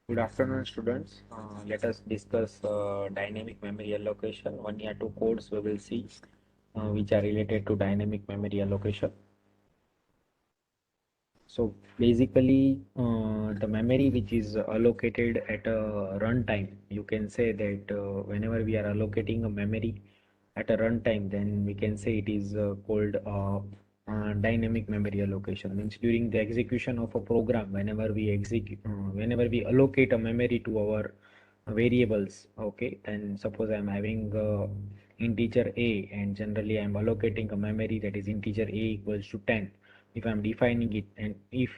Good afternoon, students. Let us discuss dynamic memory allocation. One or two codes we will see which are related to dynamic memory allocation. So basically, the memory which is allocated at a runtime, you can say that whenever we are allocating a memory at a runtime, then we can say it is called dynamic memory allocation. Means during the execution of a program, whenever we allocate a memory to our variables, okay, then suppose I'm having integer a, and generally I'm allocating a memory that is integer a equals to 10 if I'm defining it, and if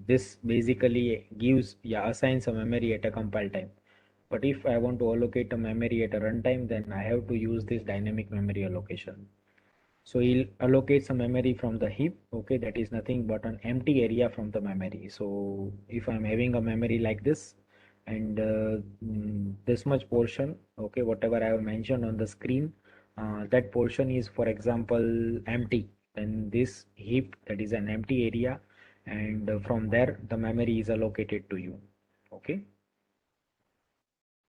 this basically gives, yeah, assigns a memory at a compile time. But if I want to allocate a memory at a runtime, then I have to use this dynamic memory allocation. So he'll allocate some memory from the heap, okay, that is nothing but an empty area from the memory. So if I'm having a memory like this, and this much portion, okay, whatever I have mentioned on the screen, that portion is, for example, empty, then this heap, that is an empty area, and from there the memory is allocated to you, okay.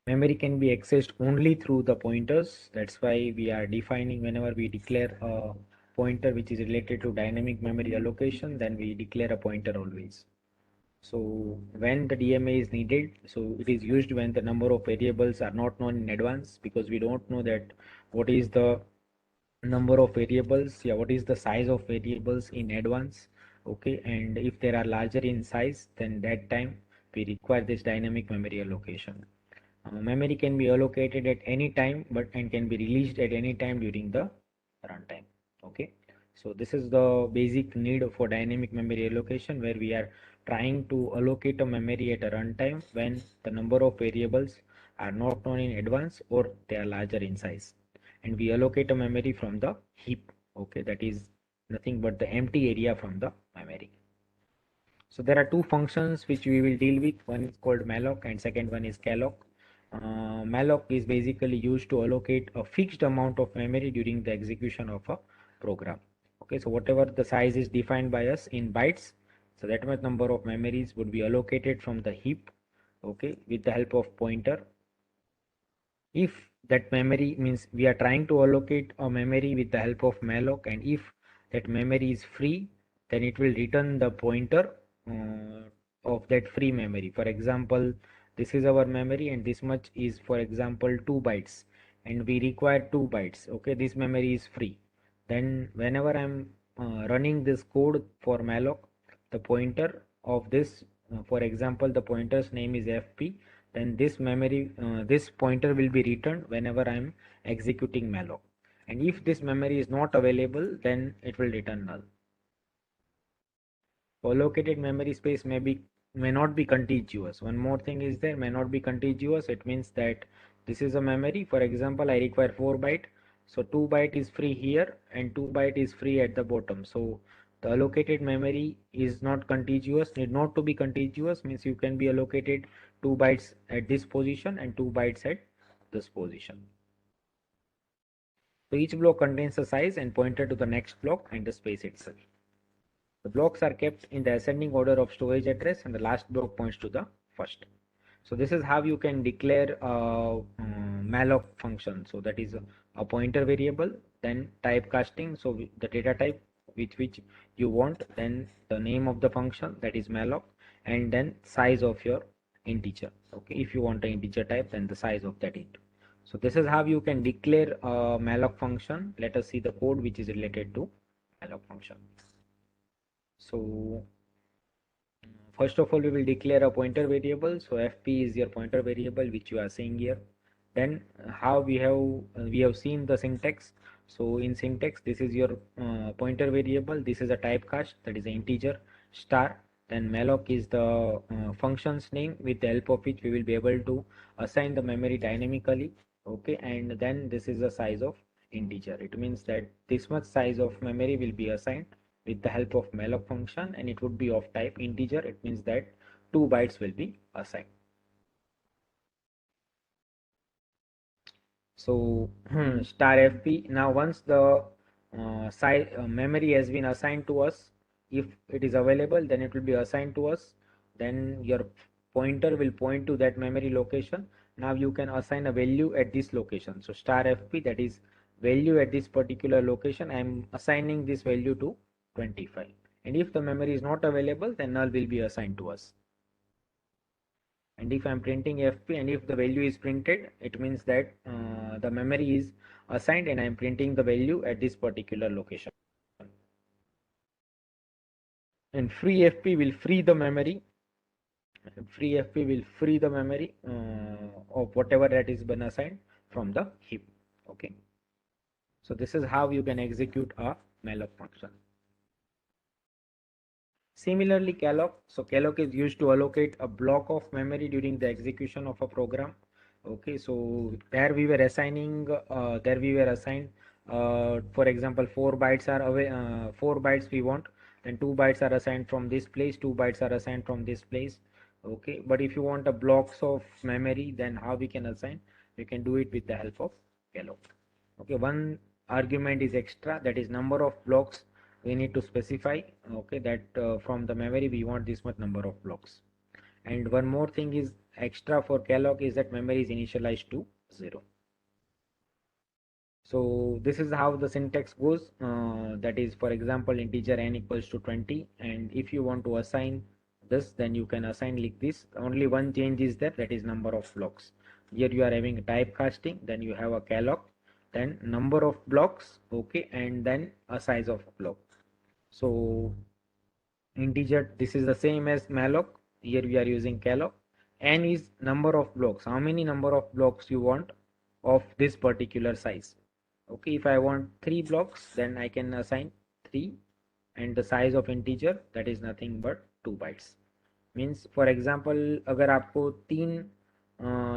Memory can be accessed only through the pointers. That's why we are defining, whenever we declare a pointer which is related to dynamic memory allocation, then we declare a pointer always. So when the DMA is needed, so it is used when the number of variables are not known in advance, because we don't know that what is the number of variables, yeah, what is the size of variables in advance, okay, and if there are larger in size, then that time we require this dynamic memory allocation. Memory can be allocated at any time, but and can be released at any time during the runtime. Okay, so this is the basic need for dynamic memory allocation, where we are trying to allocate a memory at a runtime when the number of variables are not known in advance or they are larger in size, and we allocate a memory from the heap. Okay, that is nothing but the empty area from the memory. So there are two functions which we will deal with. One is called malloc and second one is calloc. Malloc is basically used to allocate a fixed amount of memory during the execution of a program. Okay, so whatever the size is defined by us in bytes, so that much number of memories would be allocated from the heap, okay, with the help of pointer. If that memory, means we are trying to allocate a memory with the help of malloc, and if that memory is free, then it will return the pointer of that free memory. For example, this is our memory and this much is, for example, 2 bytes, and we require 2 bytes, okay, this memory is free. Then whenever I'm running this code for malloc, the pointer of this, for example, the pointer's name is fp, then this pointer will be returned whenever I'm executing malloc, and if this memory is not available, then it will return null. Allocated memory space may not be contiguous. One more thing is there, may not be contiguous. It means that this is a memory, for example, I require 4 byte, so 2 byte is free here and 2 byte is free at the bottom. So the allocated memory is not contiguous, need not to be contiguous, means you can be allocated 2 bytes at this position and 2 bytes at this position. So each block contains a size and pointer to the next block and the space itself. The blocks are kept in the ascending order of storage address, and the last block points to the first. So this is how you can declare a malloc function. So that is a pointer variable, then typecasting, so the data type with which you want, then the name of the function, that is malloc, and then size of your integer. Okay, if you want an integer type, then the size of that int. So this is how you can declare a malloc function. Let us see the code which is related to malloc function. So first of all, we will declare a pointer variable. So fp is your pointer variable which you are seeing here. Then how we have seen the syntax. So in syntax, this is your pointer variable. This is a typecast, that is an integer star. Then malloc is the function's name with the help of which we will be able to assign the memory dynamically. Okay, and then this is the size of integer. It means that this much size of memory will be assigned with the help of malloc function, and it would be of type integer. It means that 2 bytes will be assigned. So star fp, now once the size memory has been assigned to us, if it is available, then it will be assigned to us. Then your pointer will point to that memory location. Now you can assign a value at this location. So star fp, that is value at this particular location, I am assigning this value to 25. And if the memory is not available, then null will be assigned to us. And if I'm printing fp and if the value is printed, it means that the memory is assigned and I'm printing the value at this particular location. And free fp will free the memory. Free fp will free the memory of whatever that is been assigned from the heap. Okay, so this is how you can execute a malloc function. Similarly, calloc. So calloc is used to allocate a block of memory during the execution of a program. Okay, so there we were assigning, assigned, for example, 4 bytes are away, 4 bytes we want, then 2 bytes are assigned from this place, 2 bytes are assigned from this place. Okay, but if you want a blocks of memory, then how we can assign? We can do it with the help of calloc. Okay, one argument is extra, that is number of blocks we need to specify. Okay, that from the memory we want this much number of blocks. And one more thing is extra for calloc is that memory is initialized to 0. So this is how the syntax goes. That is, for example, integer n equals to 20, and if you want to assign this, then you can assign like this. Only one change is there, that is number of blocks. Here you are having typecasting, then you have a calloc, then number of blocks, okay, and then a size of block. So integer, this is the same as malloc. Here we are using calloc. N is number of blocks, how many number of blocks you want of this particular size. Okay, if I want 3 blocks, then I can assign 3, and the size of integer, that is nothing but 2 bytes. Means for example, अगर आपको 3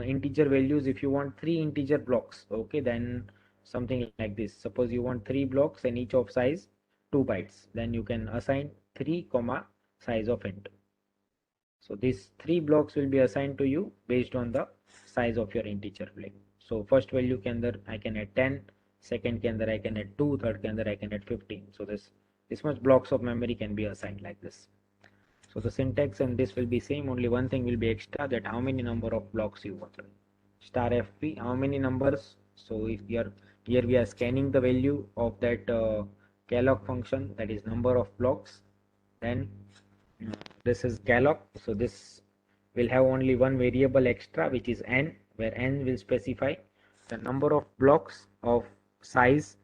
integer values, if you want 3 integer blocks, okay, then something like this. Suppose you want 3 blocks and each of size 2 bytes, then you can assign 3 comma size of int. So these 3 blocks will be assigned to you based on the size of your integer flag. So first value के अंदर I can add 10, second के अंदर I can add 2, third के अंदर I can add 15. So this much blocks of memory can be assigned like this. So the syntax and this will be same, only one thing will be extra, that how many number of blocks you want. Star fp, how many numbers. So if we are here, we are scanning the value of that calloc function, that is number of blocks. Then this is calloc, so this will have only one variable extra, which is n, where n will specify the number of blocks of size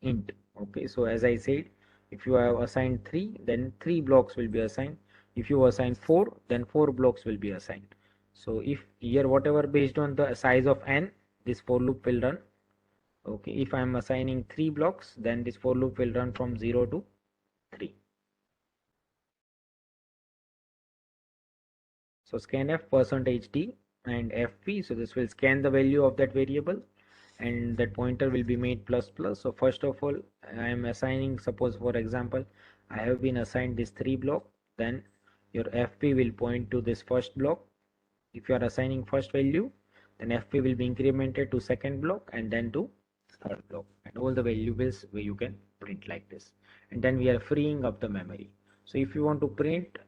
int. Okay, so as I said, if you have assigned 3, then 3 blocks will be assigned. If you assign 4, then 4 blocks will be assigned. So if here whatever based on the size of n, this for loop will run. Okay, if I am assigning 3 blocks, then this for loop will run from 0 to 3. So scanf %d and fp, so this will scan the value of that variable, and that pointer will be made plus plus. So first of all, I am assigning, suppose for example, I have been assigned this 3 block, then your fp will point to this first block. If you are assigning first value, then fp will be incremented to second block and then to third block, and all the variables where you can print like this. And then we are freeing up the memory. So if you want to print,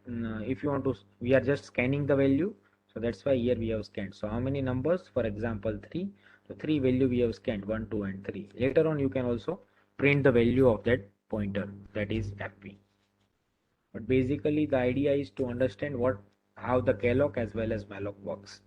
we are just scanning the value. So that's why here we have scanned. So how many numbers? For example, 3. So 3 value we have scanned, 1, 2 and 3. Later on you can also print the value of that pointer, that is fp. But basically the idea is to understand how the calloc as well as malloc works.